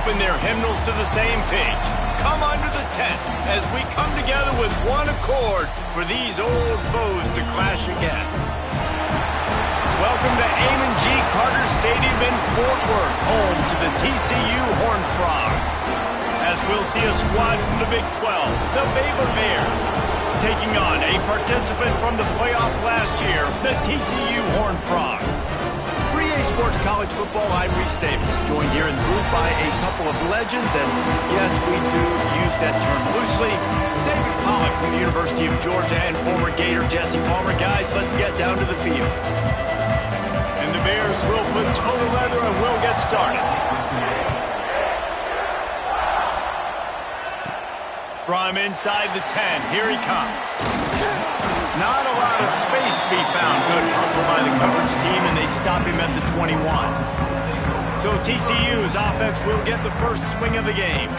open their hymnals to the same page. Come under the tent as we come together with one accord for these old foes to clash again. Welcome to Amon G. Carter Stadium in Fort Worth, home to the TCU Horned Frogs. As we'll see a squad from the Big 12, the Baylor Bears, taking on a participant from the playoff last year, the TCU Horned Frogs. For EA Sports College Football, I'm Reese Davis, joined here in the booth by a couple of legends, and yes, we do use that term loosely. David Pollack from the University of Georgia and former Gator Jesse Palmer. Guys, let's get down to the field. And the Bears will put total leather and we'll get started. From inside the 10, here he comes. Not a lot of space to be found. Good hustle by the coverage team, and they stop him at the 21. So TCU's offense will get the first swing of the game.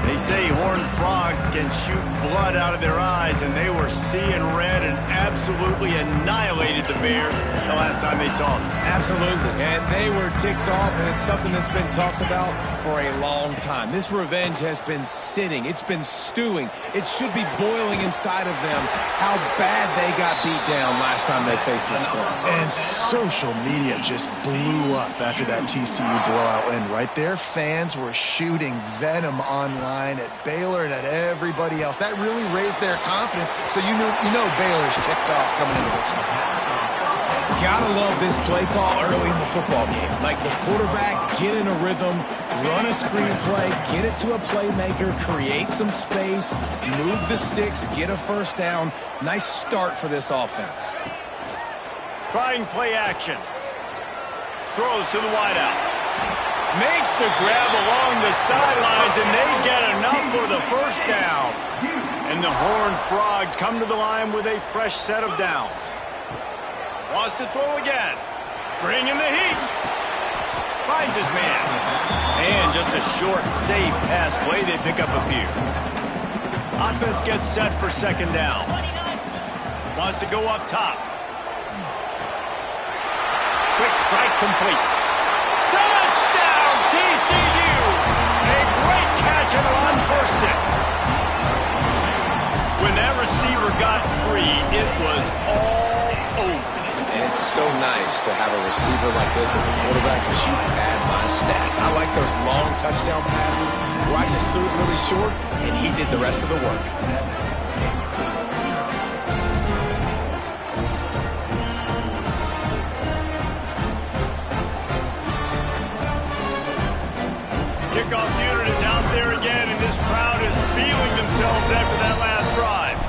They say Horned Frogs can shoot blood out of their eyes, and they were seeing red and absolutely annihilated the Bears the last time they saw them. Absolutely, and they were ticked off, and it's something that's been talked about for a long time. This revenge has been sitting. It's been stewing. It should be boiling inside of them how bad they got beat down last time they faced this squad. And social media just blew up after that TCU blowout win. Right there, fans were shooting venom online at Baylor and at everybody else. That really raised their confidence, so you know Baylor's ticked off coming into this one. Gotta love this play call early in the football game. Like the quarterback, get in a rhythm, run a screen play, get it to a playmaker, create some space, move the sticks, get a first down. Nice start for this offense. Trying play action. Throws to the wideout. Makes the grab along the sidelines, and they get enough for the first down. And the Horned Frogs come to the line with a fresh set of downs. Wants to throw again. Bringing the heat. Finds his man. And just a short, safe pass play. They pick up a few. Offense gets set for second down. Wants to go up top. Quick strike complete. Touchdown, TCU! A great catch and run for 6. When that receiver got free, it was all over. And it's so nice to have a receiver like this as a quarterback because you add my stats. I like those long touchdown passes where I just threw it really short and he did the rest of the work. Kickoff unit is out there again, and this crowd is feeling themselves after that last drive.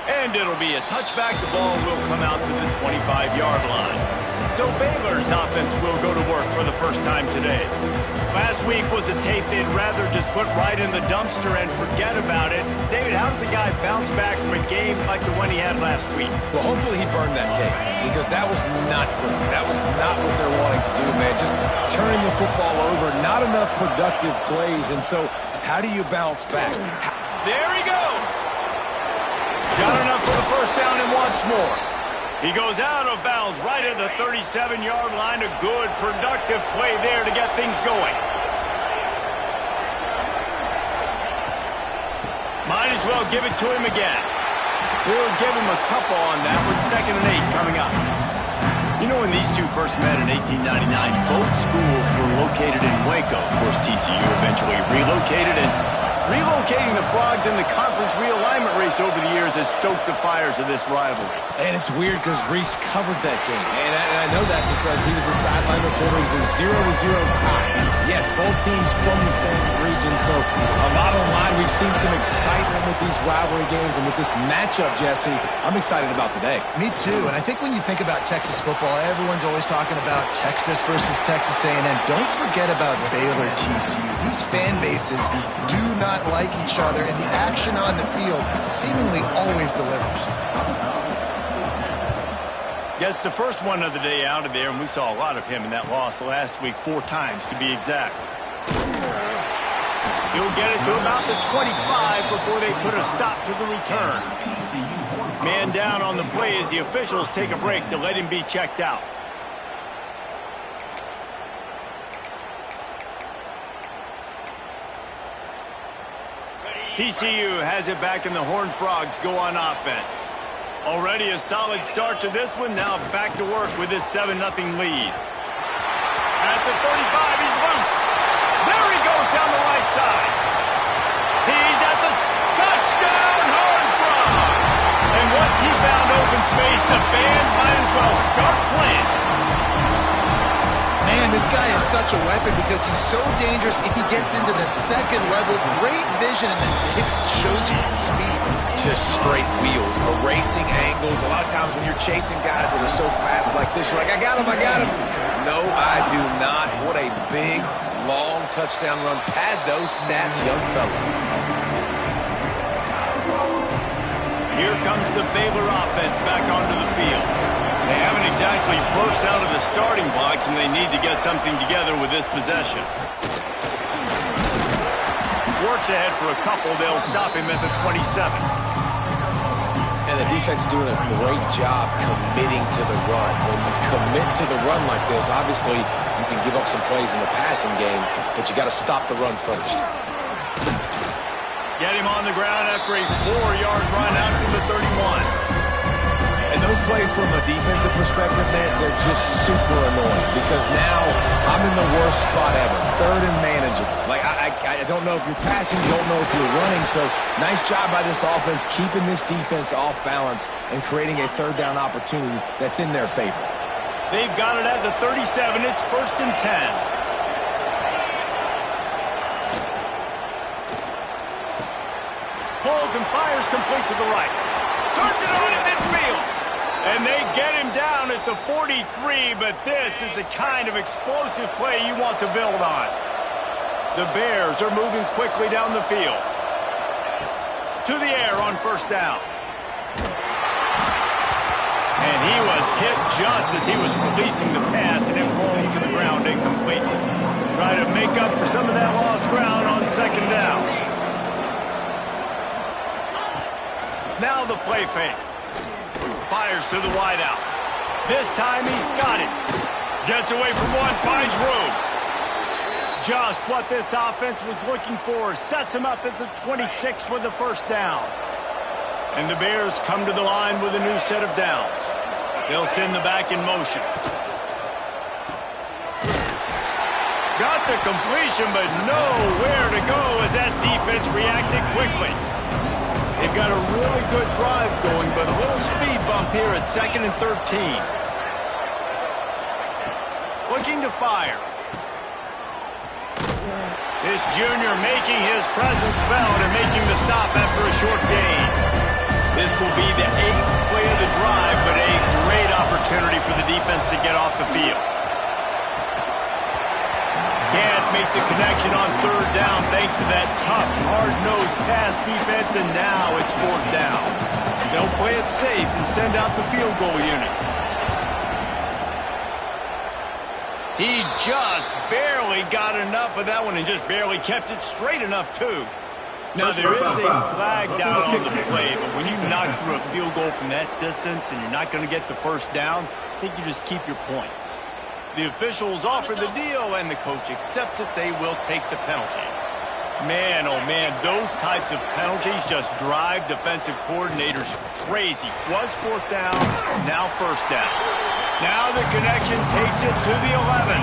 And it'll be a touchback. The ball will come out to the 25-yard line. So Baylor's offense will go to work for the first time today. Last week was a tape they'd rather just put right in the dumpster and forget about it. David, how does a guy bounce back from a game like the one he had last week? Well, hopefully he burned that tape because that was not good. That was not what they're wanting to do, man. Just turning the football over, not enough productive plays. And so how do you bounce back? There he goes. Got enough for the first down and wants more. He goes out of bounds right at the 37-yard line. A good, productive play there to get things going. Might as well give it to him again. We'll give him a couple on that with 2nd and 8 coming up. You know, when these two first met in 1899, both schools were located in Waco. Of course, TCU eventually relocated, and relocating the Frogs in the conference realignment race over the years has stoked the fires of this rivalry. And it's weird because Reese covered that game. And I know that because he was the sideline reporter. It was a 0-0 tie. Yes, both teams from the same region. So a lot on the line. We've seen some excitement with these rivalry games. And with this matchup, Jesse, I'm excited about today. Me too. And I think when you think about Texas football, everyone's always talking about Texas versus Texas A&M. Don't forget about Baylor TCU. These fan bases do not like each other, and the action on the field seemingly always delivers. Gets the first one of the day out of there, and we saw a lot of him in that loss last week, 4 times to be exact. He'll get it to about the 25 before they put a stop to the return. Man down on the play as the officials take a break to let him be checked out. TCU has it back and the Horned Frogs go on offense. Already a solid start to this one. Now back to work with this 7-0 lead. At the 35, he's loose. There he goes down the right side. He's at the touchdown, Horned Frog. And once he found open space, the band might as well start playing. Man, this guy is such a weapon because he's so dangerous if he gets into the second level. Great vision, and then it shows you his speed. Just straight wheels, erasing angles. A lot of times when you're chasing guys that are so fast like this, you're like, I got him, I got him. No, I do not. What a big, long touchdown run. Pad those stats, young fella. Here comes the Baylor offense back onto the field. They haven't exactly burst out of the starting blocks, and they need to get something together with this possession. Works ahead for a couple. They'll stop him at the 27. And the defense doing a great job committing to the run. When you commit to the run like this, obviously you can give up some plays in the passing game, but you got to stop the run first. Get him on the ground after a 4-yard run out to the 31. And those plays from a defensive perspective, man, they're just super annoying because now I'm in the worst spot ever. Third and manageable. Like, I don't know if you're passing, don't know if you're running. So nice job by this offense keeping this defense off balance and creating a third down opportunity that's in their favor. They've got it at the 37. It's 1st and 10. Pulls and fires complete to the right. Turns it on in midfield. And they get him down at the 43, but this is the kind of explosive play you want to build on. The Bears are moving quickly down the field. To the air on 1st down. And he was hit just as he was releasing the pass, and it falls to the ground incomplete. Try to make up for some of that lost ground on 2nd down. Now the play fake. Fires to the wideout. This time he's got it. Gets away from one, finds room. Just what this offense was looking for. Sets him up at the 26 with the 1st down. And the Bears come to the line with a new set of downs. They'll send the back in motion. Got the completion, but nowhere to go as that defense reacted quickly. They've got a really good drive going, but a little speed bump here at 2nd and 13. Looking to fire. This junior making his presence felt and making the stop after a short gain. This will be the 8th play of the drive, but a great opportunity for the defense to get off the field. Can't make the connection on 3rd down thanks to that tough, hard-nosed pass defense, and now it's 4th down. They'll play it safe and send out the field goal unit. He just barely got enough of that one and just barely kept it straight enough, too. Now, there is a flag down on the play, but when you knock through a field goal from that distance and you're not going to get the 1st down, I think you just keep your points. The officials offer the deal, and the coach accepts it. They will take the penalty. Man, oh man, those types of penalties just drive defensive coordinators crazy. Was 4th down, now 1st down. Now the connection takes it to the 11.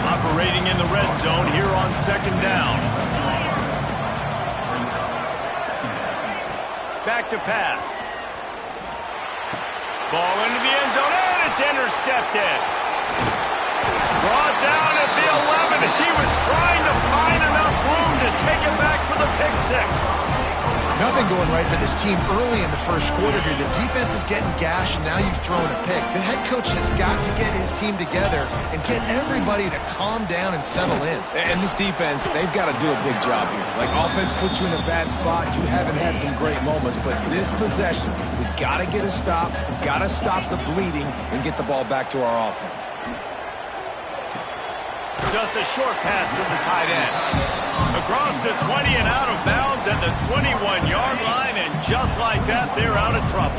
Operating in the red zone here on 2nd down. Back to pass. Ball into the end zone, and it's intercepted. Brought down at the 11 as he was trying to find enough room to take it back for the pick 6. Nothing going right for this team early in the 1st quarter here. The defense is getting gashed, and now you've thrown a pick. The head coach has got to get his team together and get everybody to calm down and settle in. And this defense, they've got to do a big job here. Like, offense puts you in a bad spot. You haven't had some great moments, but this possession, we've got to get a stop. We've got to stop the bleeding and get the ball back to our offense. Just a short pass to the tight end. Across the 20 and out of bounds at the 21-yard line, and just like that, they're out of trouble.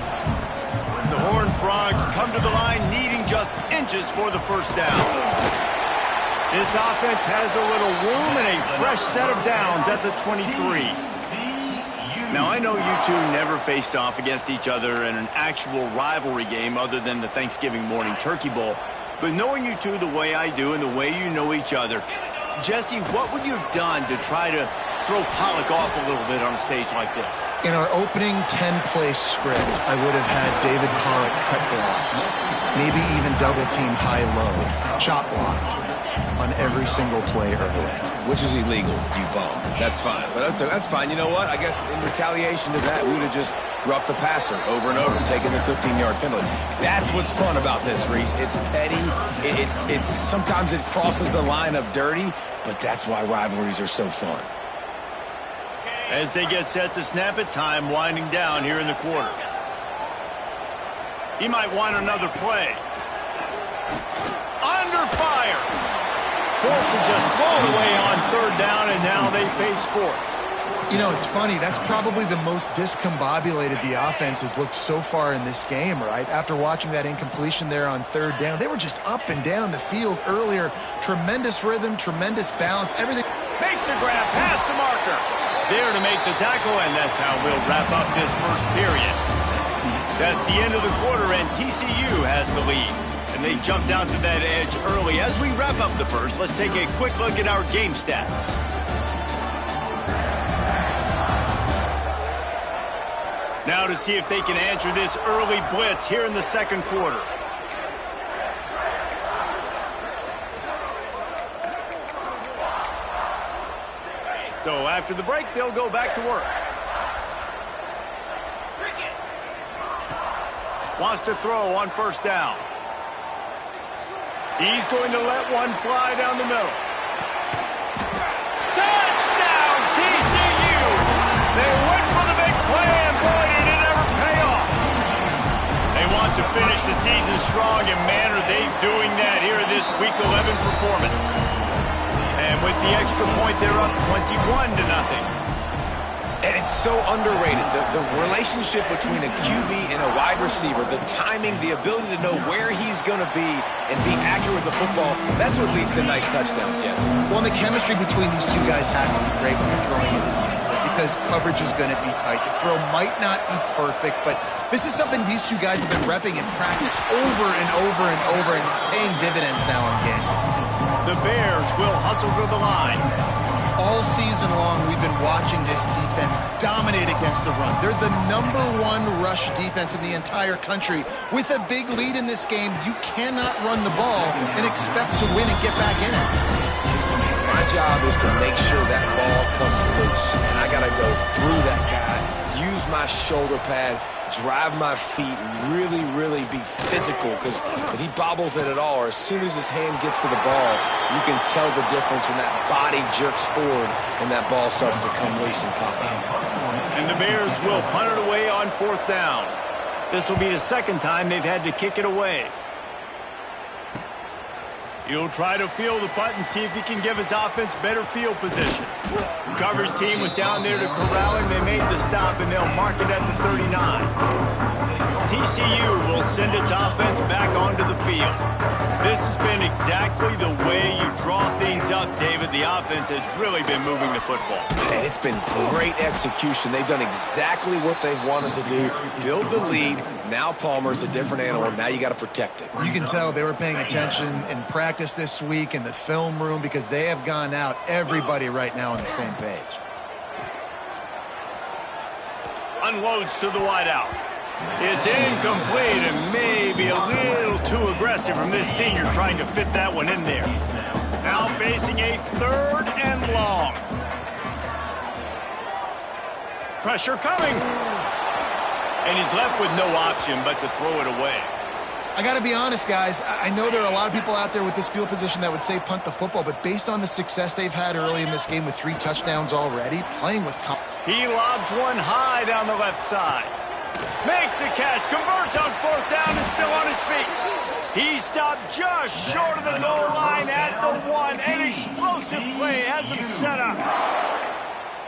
The Horned Frogs come to the line needing just inches for the first down. This offense has a little room and a fresh set of downs at the 23. Now, I know you two never faced off against each other in an actual rivalry game other than the Thanksgiving morning Turkey Bowl, but knowing you two the way I do and the way you know each other, Jesse, what would you have done to try to throw Pollock off a little bit on a stage like this? In our opening 10-play script, I would have had David Pollock cut blocked, maybe even double-team high-low, chop blocked on every single play early. Which is illegal, you bum. That's fine. But that's fine. You know what? I guess in retaliation to that, we would have just roughed the passer over and over, taking the 15-yard penalty. That's what's fun about this, Reese. It's petty. It's sometimes it crosses the line of dirty, but that's why rivalries are so fun. As they get set to snap it, time winding down here in the quarter. He might want another play. Under fire. Forced to just throw it away on third down, and now they face fourth. You know, it's funny. That's probably the most discombobulated the offense has looked so far in this game, right? After watching that incompletion there on third down, they were just up and down the field earlier. Tremendous rhythm, tremendous balance, everything. Makes the grab past the marker. There to make the tackle, and that's how we'll wrap up this first period. That's the end of the quarter, and TCU has the lead. And they jumped out to that edge early. As we wrap up the first, let's take a quick look at our game stats. Now to see if they can answer this early blitz here in the second quarter. So after the break, they'll go back to work. Wants to throw on first down. He's going to let one fly down the middle. Touchdown, TCU! They went for the big play, and boy, did it ever pay off. They want to finish the season strong, and man, are they doing that here in this Week 11 performance. And with the extra point, they're up 21-0. And it's so underrated. The relationship between a QB and a wide receiver, the timing, the ability to know where he's going to be and be accurate with the football, that's what leads to nice touchdowns, Jesse. Well, and the chemistry between these two guys has to be great when you're throwing into the end zone because coverage is going to be tight. The throw might not be perfect, but this is something these two guys have been repping in practice over and over and over, and it's paying dividends now in game. The Bears will hustle to the line. All season long, we've been watching this defense dominate against the run. They're the #1 rush defense in the entire country. With a big lead in this game, you cannot run the ball and expect to win and get back in it. My job is to make sure that ball comes loose, and I got to go through that guy, use my shoulder pad, drive my feet, really be physical, because if he bobbles it at all, or as soon as his hand gets to the ball, you can tell the difference when that body jerks forward and that ball starts to come loose and pop out. And the Bears will punt it away on fourth down. This will be the second time they've had to kick it away. He'll try to field the punt and see if he can give his offense better field position. The coverage team was down there to corral him. They made the stop, and they'll mark it at the 39. TCU will send its offense back onto the field. This has been exactly the way you draw things up, David. The offense has really been moving the football. And it's been great execution. They've done exactly what they've wanted to do. Build the lead. Now Palmer's a different animal. Now you got to protect it. You can tell they were paying attention in practice this week in the film room because they have gone out, everybody right now on the same page. Unloads to the wideout. It's incomplete and maybe a little too aggressive from this senior trying to fit that one in there. Now facing a third and long. Pressure coming. And he's left with no option but to throw it away. I got to be honest, guys. I know there are a lot of people out there with this field position that would say punt the football, but based on the success they've had early in this game with 3 touchdowns already, playing with he lobs one high down the left side. Makes the catch, converts on fourth down, and still on his feet. He stopped just short of the goal line at the 1. An explosive play has him set up.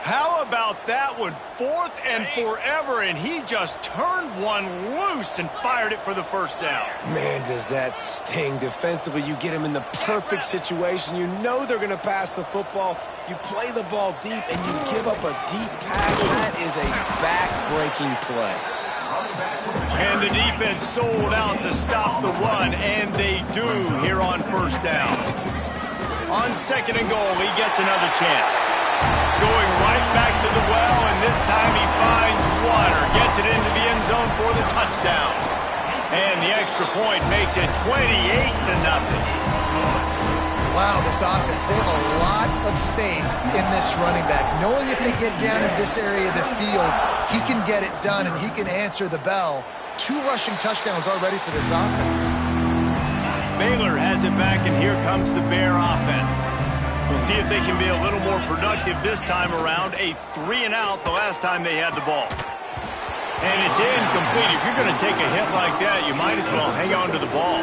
How about that one? 4th and forever, and he just turned one loose and fired it for the first down. Man, does that sting defensively. You get him in the perfect situation. You know they're going to pass the football. You play the ball deep, and you give up a deep pass. That is a back-breaking play. And the defense sold out to stop the run, and they do here on first down. On 2nd and goal, he gets another chance. Going right back to the well, and this time he finds water. Gets it into the end zone for the touchdown. And the extra point makes it 28-0. Wow, this offense, they have a lot of faith in this running back. Knowing if they get down in this area of the field, he can get it done and he can answer the bell. 2 rushing touchdowns already for this offense. Baylor has it back, and here comes the Bear offense. We'll see if they can be a little more productive this time around. A 3-and-out the last time they had the ball. And it's incomplete. If you're going to take a hit like that, you might as well hang on to the ball.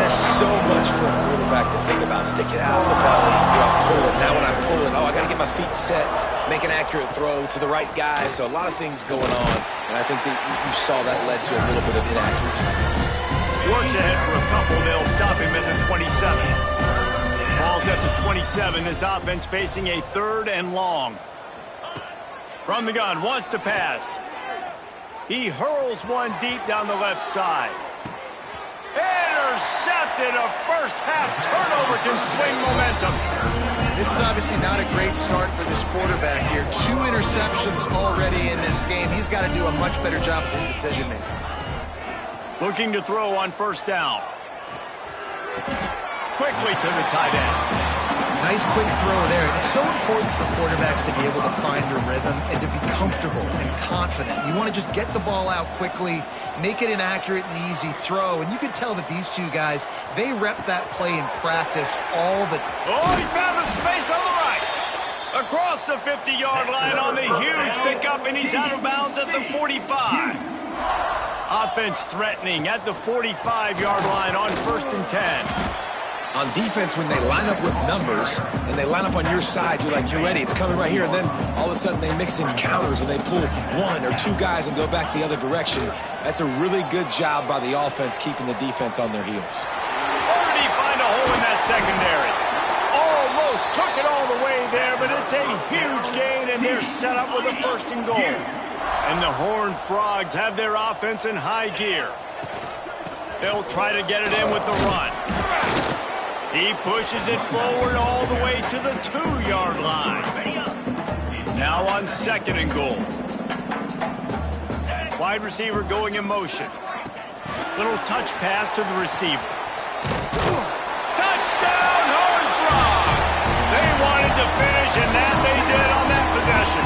There's so much for a quarterback to think about. Stick it out of the belly. Do I pull it? Now when I pull it, I got to get my feet set, make an accurate throw to the right guy. So a lot of things going on. And I think that you saw that led to a little bit of inaccuracy. Works ahead for a couple. They'll stop him at the 27. Ball's at the 27. This offense facing a 3rd and long. From the gun, wants to pass. He hurls one deep down the left side. Intercepted. A first-half turnover can swing momentum. This is obviously not a great start for this quarterback here. 2 interceptions already in this game. He's got to do a much better job with his decision-making. Looking to throw on first down. Quickly to the tight end. Nice quick throw there. It's so important for quarterbacks to be able to find your rhythm and to be comfortable and confident. You want to just get the ball out quickly, make it an accurate and easy throw. And you can tell that these 2 guys, they rep that play in practice all the time. Oh, he found a space on the right. Across the 50-yard line on the huge pickup, and he's out of bounds at the 45. Offense threatening at the 45-yard line on 1st and 10. On defense, when they line up with numbers and they line up on your side, you're like, you're ready, it's coming right here. And then all of a sudden they mix in counters and they pull 1 or 2 guys and go back the other direction. That's a really good job by the offense keeping the defense on their heels. Already find a hole in that secondary. Almost took it all the way there, but it's a huge gain, and they're set up with a 1st and goal. And the Horned Frogs have their offense in high gear. They'll try to get it in with the run. He pushes it forward all the way to the 2-yard line. Now on 2nd and goal. Wide receiver going in motion. Little touch pass to the receiver. Touchdown, Horned Frogs! They wanted to finish, and that they did on that possession.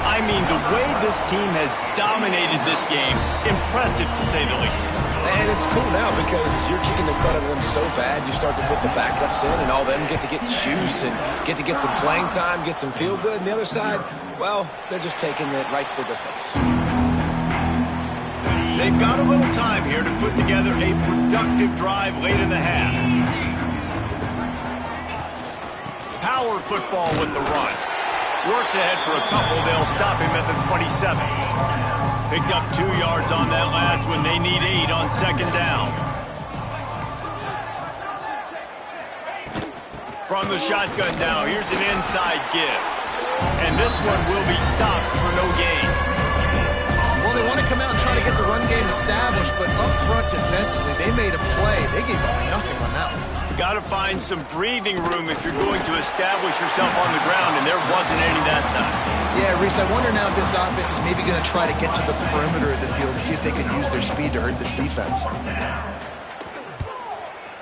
I mean, the way this team has dominated this game, impressive to say the least. And it's cool now because you're kicking the crud out of them so bad, you start to put the backups in, and all them get to get juice and get to get some playing time, get some feel good. And the other side, well, they're just taking it right to the face. They've got a little time here to put together a productive drive late in the half. Power football with the run. Works ahead for a couple. They'll stop him at the 27. Picked up 2 yards on that last one. They need 8 on 2nd down. From the shotgun now, here's an inside give. And this one will be stopped for no gain. Well, they want to come out and try to get the run game established, but up front defensively, they made a play. They gave up nothing on that one. Got to find some breathing room if you're going to establish yourself on the ground, and there wasn't any that time. Yeah, Reese, I wonder now if this offense is maybe going to try to get to the perimeter of the field and see if they can use their speed to hurt this defense.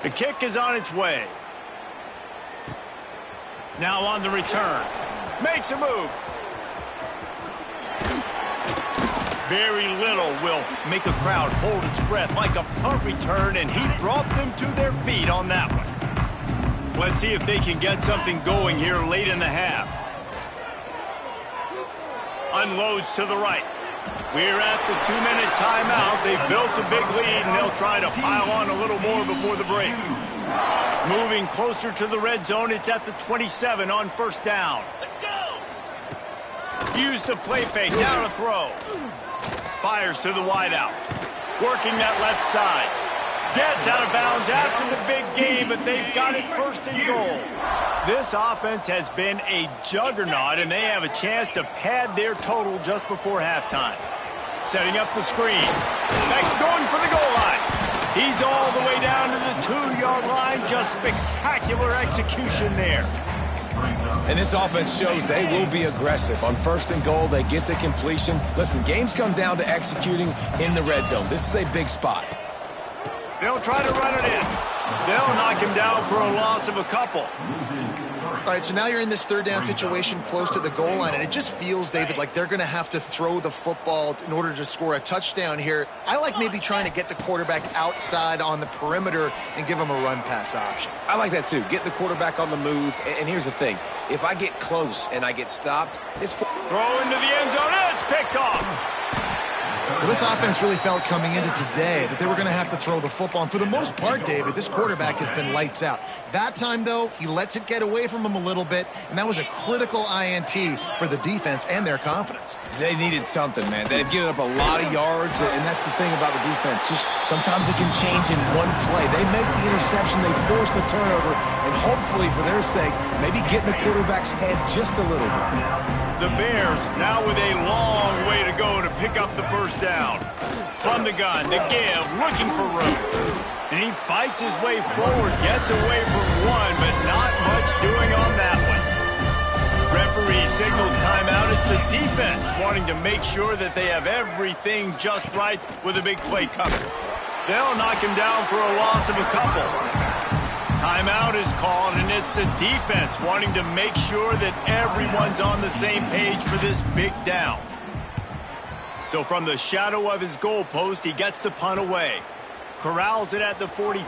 The kick is on its way. Now on the return. Makes a move. Very little will make a crowd hold its breath like a punt return, and he brought them to their feet on that one. Let's see if they can get something going here late in the half. Unloads to the right. We're at the 2-minute timeout. They've built a big lead, and they'll try to pile on a little more before the break. Moving closer to the red zone, it's at the 27 on first down. Let's go! Use the play fake, now to throw. Fires to the wideout. Working that left side. Gets out of bounds after the big game, but they've got it first and goal. This offense has been a juggernaut, and they have a chance to pad their total just before halftime. Setting up the screen. Next, going for the goal line. He's all the way down to the 2-yard line. Just spectacular execution there. And this offense shows they will be aggressive. On first and goal, they get the completion. Listen, games come down to executing in the red zone. This is a big spot. They'll try to run it in. They'll knock him down for a loss of a couple. All right, so now you're in this third down situation close to the goal line, and it just feels, David, like they're going to have to throw the football in order to score a touchdown here. I like maybe trying to get the quarterback outside on the perimeter and give him a run-pass option. I like that, too. Get the quarterback on the move. And here's the thing. If I get close and I get stopped, it's... Throw into the end zone, and it's picked off. Well, this offense really felt coming into today that they were going to have to throw the football. And for the most part, David, this quarterback has been lights out. That time, though, he lets it get away from him a little bit, and that was a critical INT for the defense and their confidence. They needed something, man. They've given up a lot of yards, and that's the thing about the defense. Just sometimes it can change in one play. They make the interception, they force the turnover, and hopefully, for their sake, maybe get in the quarterback's head just a little bit. The Bears now with a long way to go to pick up the first down. From the gun, the give, looking for room. And he fights his way forward, gets away from one, but not much doing on that one. Referee signals timeout. It's the defense wanting to make sure that they have everything just right with a big play coming. They'll knock him down for a loss of a couple. Timeout is called, and it's the defense wanting to make sure that everyone's on the same page for this big down. So from the shadow of his goalpost, he gets the punt away. Corrals it at the 45.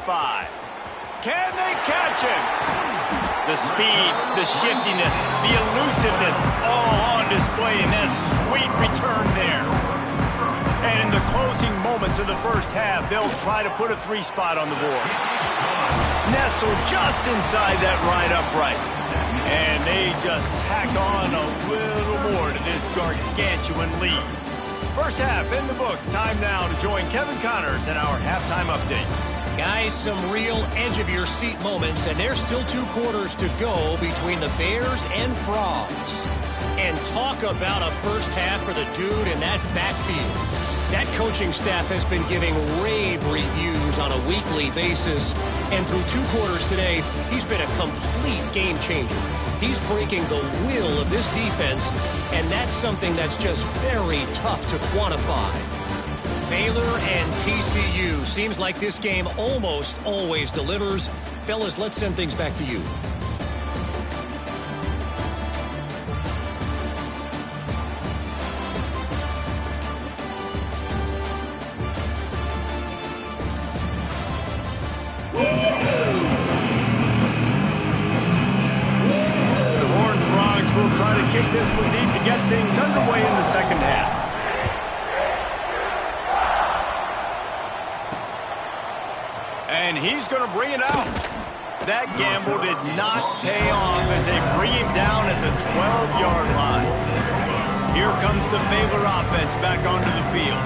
Can they catch him? The speed, the shiftiness, the elusiveness, all on display in that sweet return there. And in the closing moments of the first half, they'll try to put a 3-spot on the board. Nestled just inside that right upright. And they just tack on a little more to this gargantuan lead. First half in the books. Time now to join Kevin Connors in our halftime update. Guys, some real edge-of-your-seat moments, and there's still 2 quarters to go between the Bears and Frogs. And talk about a first half for the dude in that backfield. That coaching staff has been giving rave reviews on a weekly basis, and through 2 quarters today, he's been a complete game changer. He's breaking the will of this defense, and that's something that's just very tough to quantify. Baylor and TCU. Seems like this game almost always delivers. Fellas, let's send things back to you. Try to kick this one deep to get things underway in the second half. And he's going to bring it out. That gamble did not pay off as they bring him down at the 12-yard line. Here comes the Baylor offense back onto the field.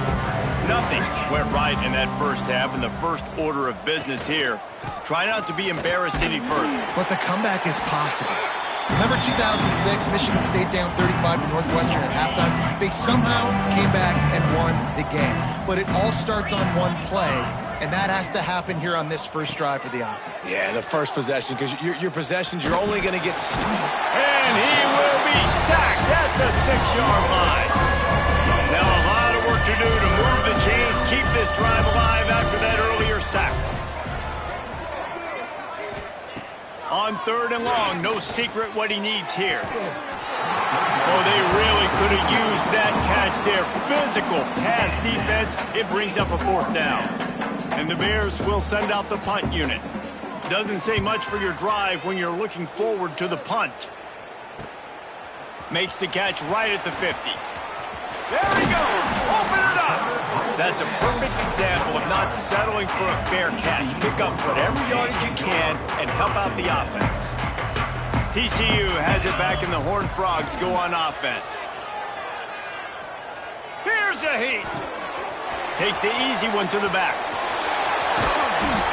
Nothing went right in that first half, and the first order of business here. Try not to be embarrassed any further. But the comeback is possible. Remember 2006, Michigan State down 35 to Northwestern at halftime? They somehow came back and won the game. But it all starts on one play, and that has to happen here on this first drive for the offense. Yeah, the first possession, because your possessions, you're only going to get... And he will be sacked at the 6-yard line. Now a lot of work to do to move the chains, keep this drive alive after that earlier sack. On 3rd and long, no secret what he needs here. Oh, they really could have used that catch there. Physical pass defense. It brings up a 4th down. And the Bears will send out the punt unit. Doesn't say much for your drive when you're looking forward to the punt. Makes the catch right at the 50. There he goes. Open it up. That's a perfect example of not settling for a fair catch. Pick up whatever yardage you can and help out the offense. TCU has it back, and the Horned Frogs go on offense. Here's a heat. Takes the easy one to the back.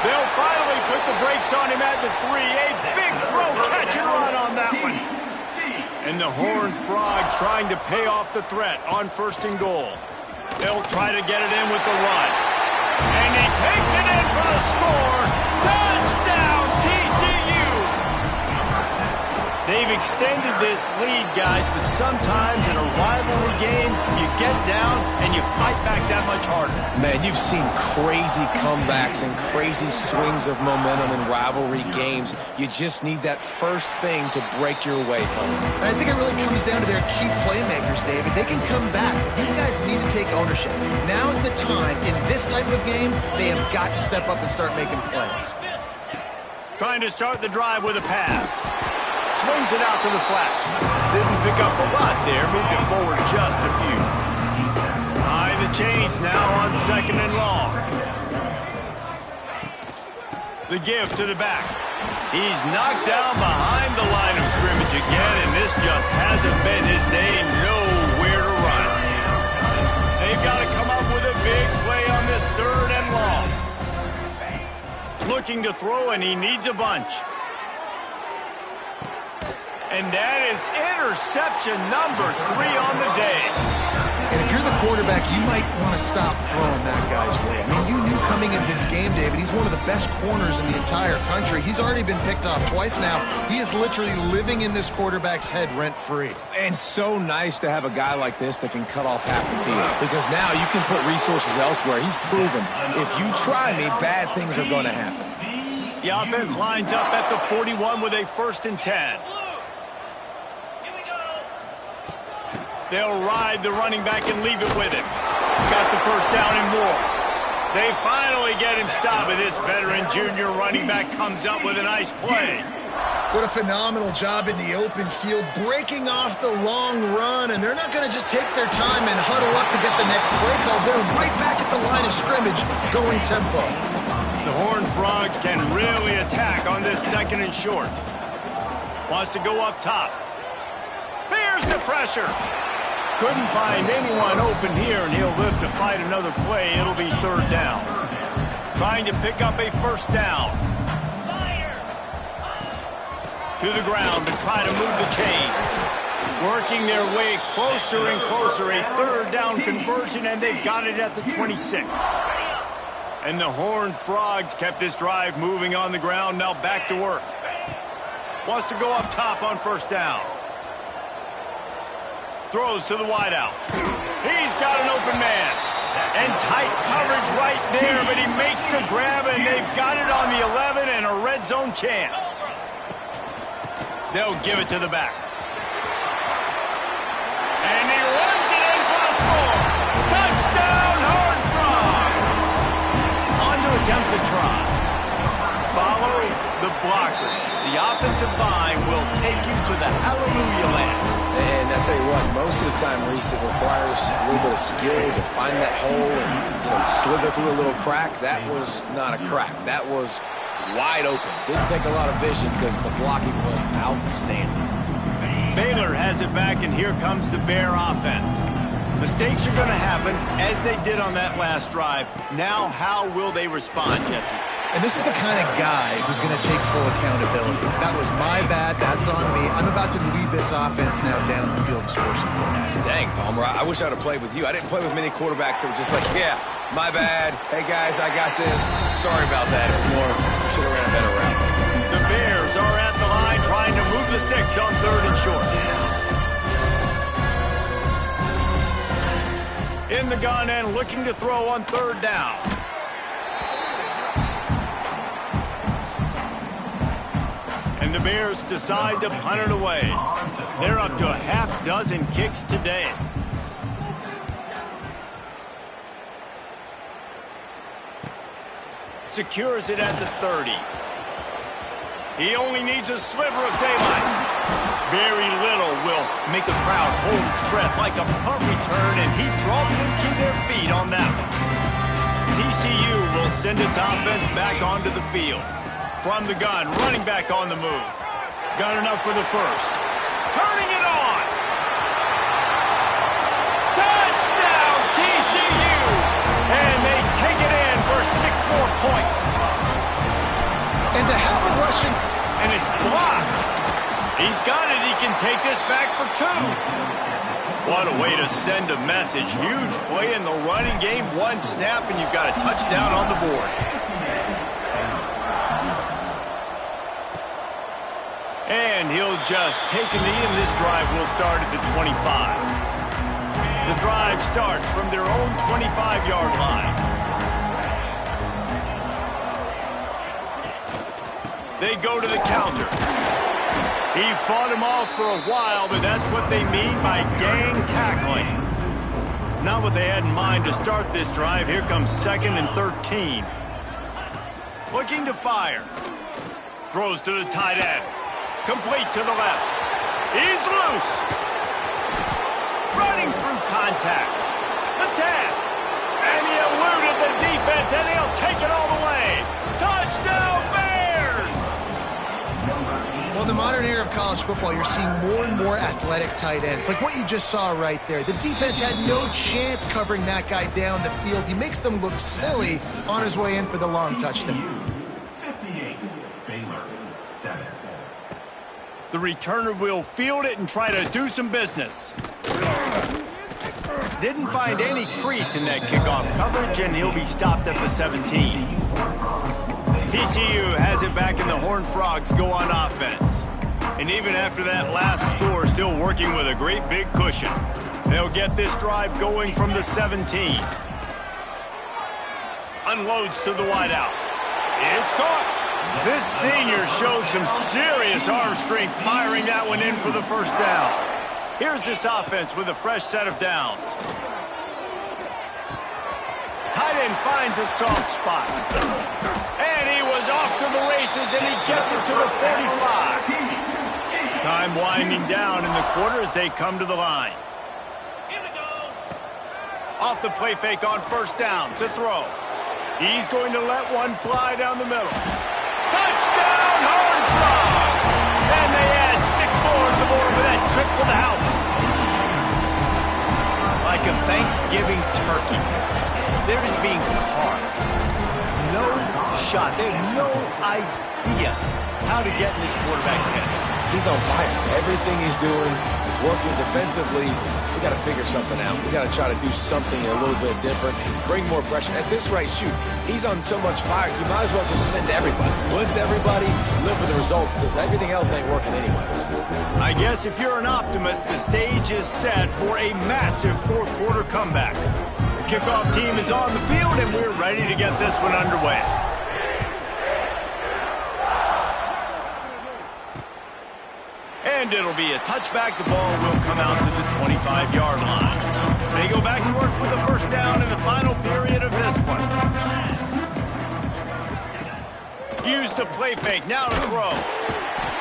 They'll finally put the brakes on him at the 3. A big throw, catch and run on that one. And the Horned Frogs trying to pay off the threat on 1st and goal. They'll try to get it in with the run. And he takes it in for the score. Touchdown, TCU! They've extended this lead, guys, but sometimes in a rivalry game, you get down and you fight back that much harder. Man, you've seen crazy comebacks and crazy swings of momentum in rivalry games. You just need that first thing to break your way home. I think it really comes down to their key playmakers, David. They can come back. These guys need to take ownership. Now's the time. In this type of game, they have got to step up and start making plays. Trying to start the drive with a pass. Swings it out to the flat. Didn't pick up a lot there. Moved it forward just a few. High the chains now on 2nd and long. The give to the back. He's knocked down behind the line of scrimmage again, and this just hasn't been his day. Nowhere to run. They've got to come up with a big play on this 3rd and long. Looking to throw, and he needs a bunch. And that is interception number 3 on the day. And if you're the quarterback, you might want to stop throwing that guy's way. I mean, you knew coming into this game, David, he's one of the best corners in the entire country. He's already been picked off twice now. He is literally living in this quarterback's head rent-free. And so nice to have a guy like this that can cut off half the field. Because now you can put resources elsewhere. He's proven if you try me, bad things are going to happen. The offense lines up at the 41 with a 1st and 10. They'll ride the running back and leave it with him. Got the 1st down and more. They finally get him stopped, and this veteran junior running back comes up with a nice play. What a phenomenal job in the open field, breaking off the long run, and they're not going to just take their time and huddle up to get the next play call. They're right back at the line of scrimmage, going tempo. The Horned Frogs can really attack on this 2nd and short. Wants to go up top. Here's the pressure. Couldn't find anyone open here, and he'll live to fight another play. It'll be 3rd down. Trying to pick up a 1st down. To the ground to try to move the chains. Working their way closer and closer. A 3rd down conversion, and they've got it at the 26. And the Horned Frogs kept this drive moving on the ground. Now back to work. Wants to go up top on 1st down. Throws to the wideout. He's got an open man. And tight coverage right there, but he makes the grab, and they've got it on the 11 and a red zone chance. They'll give it to the back. And he runs it in for the score. Touchdown, Horned Frogs. On to attempt the try. Follow the blockers. The offensive line will take you to the hallelujah land. And I tell you what, most of the time, Reese, it requires a little bit of skill to find that hole and slither through a little crack. That was not a crack. That was wide open. Didn't take a lot of vision because the blocking was outstanding. Baylor has it back, and here comes the Bear offense. Mistakes are going to happen, as they did on that last drive. Now, how will they respond, Jesse? And this is the kind of guy who's going to take full accountability. That was my bad. That's on me. I'm about to lead this offense now down the field and score some points. Dang, Palmer, I wish I would have played with you. I didn't play with many quarterbacks that were just like, yeah, my bad. Hey, guys, I got this. Sorry about that. It was more, should have ran a better route. The Bears are at the line trying to move the sticks on 3rd and short. In the gun and looking to throw on 3rd down. And the Bears decide to punt it away. They're up to a half-dozen kicks today. Secures it at the 30. He only needs a sliver of daylight. Very little will make a crowd hold its breath like a punt return, and he brought them to their feet on that one. send its offense back onto the field. From the gun, running back on the move. Got enough for the first. Turning it on. Touchdown, TCU! And they take it in for 6 more points. And to have a rushing... And it's blocked. He's got it. He can take this back for 2. What a way to send a message. Huge play in the running game. 1 snap, and you've got a touchdown on the board. And he'll just take a knee, and this drive will start at the 25. The drive starts from their own 25-yard line. They go to the counter. He fought him off for a while, but that's what they mean by gang tackling. Not what they had in mind to start this drive. Here comes 2nd and 13. Looking to fire. Throws to the tight end. Complete to the left. He's loose. Running through contact. The 10. And he eluded the defense, and he'll take it all the way. Touchdown, Bears! Well, in the modern era of college football, you're seeing more and more athletic tight ends. Like what you just saw right there. The defense had no chance covering that guy down the field. He makes them look silly on his way in for the long touchdown. 58, Baylor, 7. The returner will field it and try to do some business. Didn't find any crease in that kickoff coverage, and he'll be stopped at the 17. TCU has it back, and the Horned Frogs go on offense. And even after that last score, still working with a great big cushion. They'll get this drive going from the 17. Unloads to the wideout. It's caught. This senior showed some serious arm strength firing that one in for the first down. Here's this offense with a fresh set of downs. Tight end finds a soft spot. And he was off to the races, and he gets it to the 45. Time winding down in the quarter as they come to the line. Off the play fake on first down to throw. He's going to let one fly down the middle. Touchdown, Horned Frogs! And they add 6 more to the board with that trip to the house. Like a Thanksgiving turkey, they're just being carved. No shot. They have no idea how to get in this quarterback's head. He's on fire. Everything he's doing is working defensively. We got to figure something out. We got to try to do something a little bit different, bring more pressure. At this rate, shoot, he's on so much fire, you might as well just send everybody. Blitz everybody, live with the results, because everything else ain't working anyways. I guess if you're an optimist, the stage is set for a massive fourth-quarter comeback. The kickoff team is on the field, and we're ready to get this one underway. And it'll be a touchback. The ball will come out to the 25-yard line. They go back to work with the first down in the final period of this one. Use the play fake. Now to throw.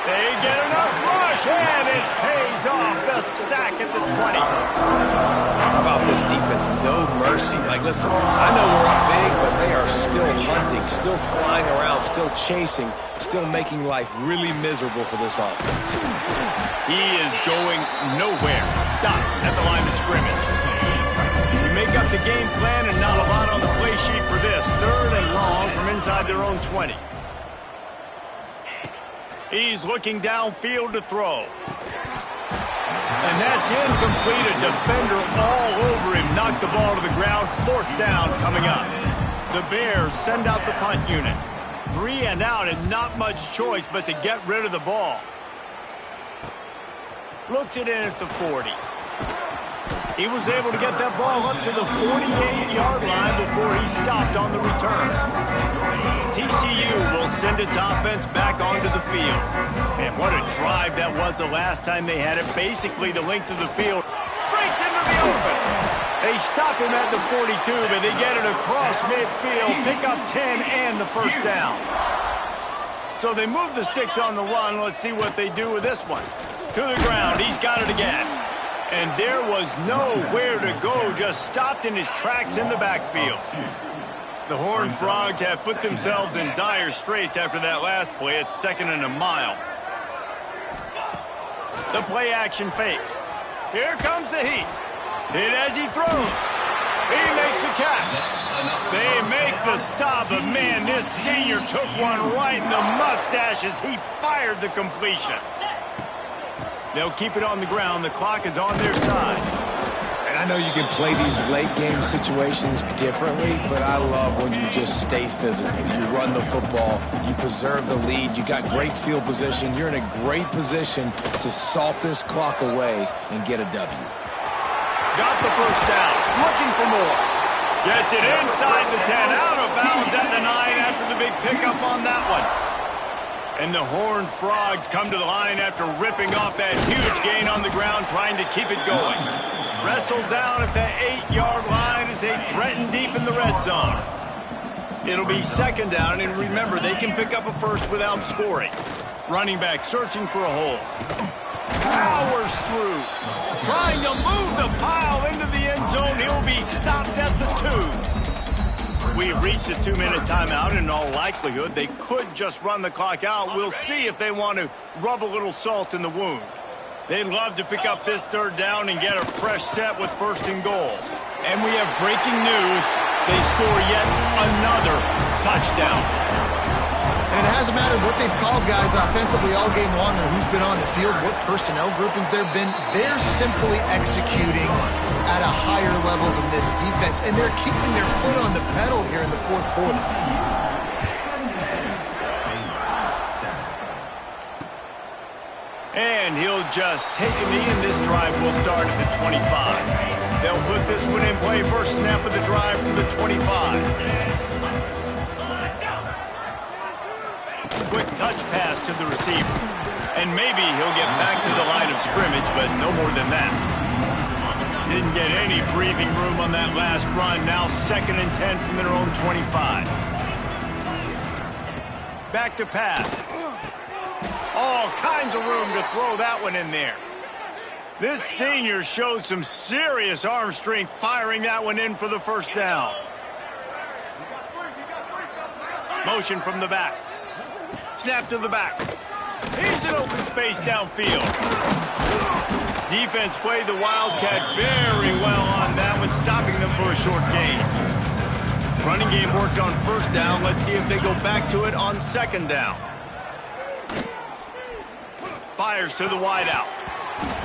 They get enough rush, and it pays off. The sack at the 20. How about this defense? No mercy. Like, listen, I know we're up big, but they are still hunting, still flying around, still chasing, still making life really miserable for this offense. He is going nowhere. Stop at the line of scrimmage. You make up the game plan, and not a lot on the play sheet for this. 3rd and long from inside their own 20. He's looking downfield to throw. And that's incomplete. A defender all over him. Knocked the ball to the ground. 4th down coming up. The Bears send out the punt unit. 3 and out, and not much choice but to get rid of the ball. Looks it in at the 40. He was able to get that ball up to the 48-yard line before he stopped on the return. TCU will send its offense back onto the field. And what a drive that was the last time they had it. Basically the length of the field. Breaks into the open. They stop him at the 42, but they get it across midfield. Pick up 10 and the first down. So they move the sticks on the run. Let's see what they do with this one. To the ground. He's got it again. And there was nowhere to go. Just stopped in his tracks in the backfield. The Horned Frogs have put themselves in dire straits after that last play. It's 2nd and a mile. The play action fake. Here comes the heat. Hit as he throws. He makes the catch. They make the stop, but man, this senior took one right in the mustache as he fired the completion. They'll keep it on the ground. The clock is on their side. And I know you can play these late game situations differently, but I love when you just stay physical. You run the football, you preserve the lead, you got great field position. You're in a great position to salt this clock away and get a W. Got the first down, looking for more. Gets it inside the 10, out of bounds at the 9 after the big pickup on that one. And the Horned Frogs come to the line after ripping off that huge gain on the ground, trying to keep it going. Wrestled down at the 8-yard line as they threaten deep in the red zone. It'll be 2nd down, and remember, they can pick up a first without scoring. Running back searching for a hole. Powers through. Trying to move the pile into the end zone. He'll be stopped at the 2. We've reached a 2-minute timeout. In all likelihood, they could just run the clock out. We'll see if they want to rub a little salt in the wound. They'd love to pick up this 3rd down and get a fresh set with 1st and goal. And we have breaking news. They score yet another touchdown. And it hasn't mattered what they've called guys offensively all game long or who's been on the field, what personnel groupings there have been. They're simply executing at a higher level than this defense, and they're keeping their foot on the pedal here in the 4th quarter. And he'll just take a knee, and this drive will start at the 25. They'll put this one in play. First snap of the drive from the 25. Quick touch pass to the receiver. And maybe he'll get back to the line of scrimmage, but no more than that. Didn't get any breathing room on that last run. Now 2nd and 10 from their own 25. Back to pass. All kinds of room to throw that one in there. This senior showed some serious arm strength firing that one in for the 1st down. Motion from the back. Snap to the back. He's in open space downfield. Defense played the Wildcat very well on that one, stopping them for a short gain. Running game worked on 1st down. Let's see if they go back to it on 2nd down. Fires to the wideout.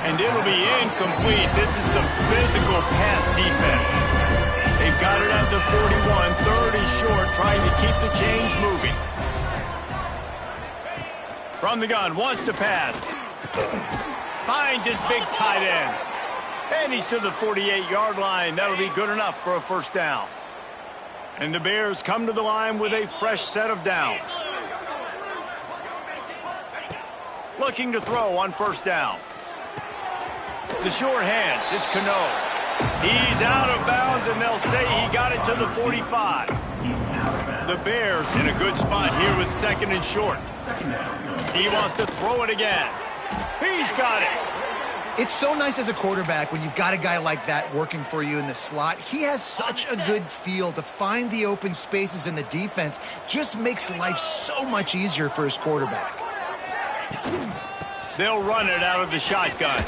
And it'll be incomplete. This is some physical pass defense. They've got it at the 41, 30 short, trying to keep the chains moving. From the gun, wants to pass. Finds his big tight end. And he's to the 48-yard line. That'll be good enough for a 1st down. And the Bears come to the line with a fresh set of downs. Looking to throw on 1st down. The short hands, it's Cano. He's out of bounds, and they'll say he got it to the 45. The Bears in a good spot here with 2nd and short. He wants to throw it again. He's got it. It's so nice as a quarterback when you've got a guy like that working for you in the slot. He has such a good feel to find the open spaces in the defense. Just makes life so much easier for his quarterback. They'll run it out of the shotgun.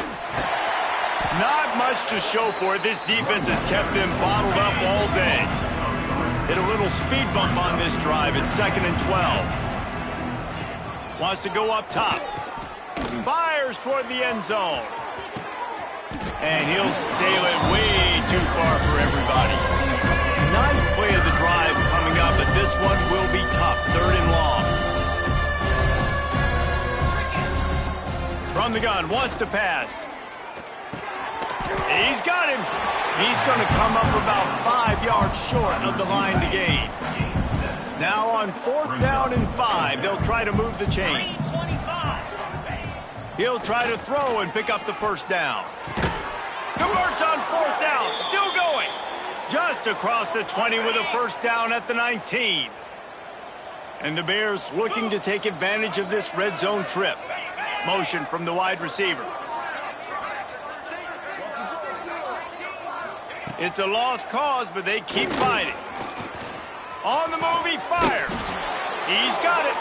Not much to show for it. This defense has kept them bottled up all day. Hit a little speed bump on this drive. It's 2nd and 12. Wants to go up top. Fires toward the end zone. And he'll sail it way too far for everybody. 9th play of the drive coming up, but this one will be tough. 3rd and long. From the gun, wants to pass. He's got him. He's going to come up about 5 yards short of the line to gain. Now on 4th down and 5, they'll try to move the chains. He'll try to throw and pick up the 1st down. Converts on 4th down, still going. Just across the 20 with a 1st down at the 19. And the Bears looking to take advantage of this red zone trip. Motion from the wide receiver. It's a lost cause, but they keep fighting. On the move, he fires. He's got it.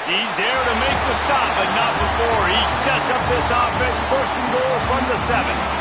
He's there to make the stop, but not before he sets up this offense first and goal from the 7.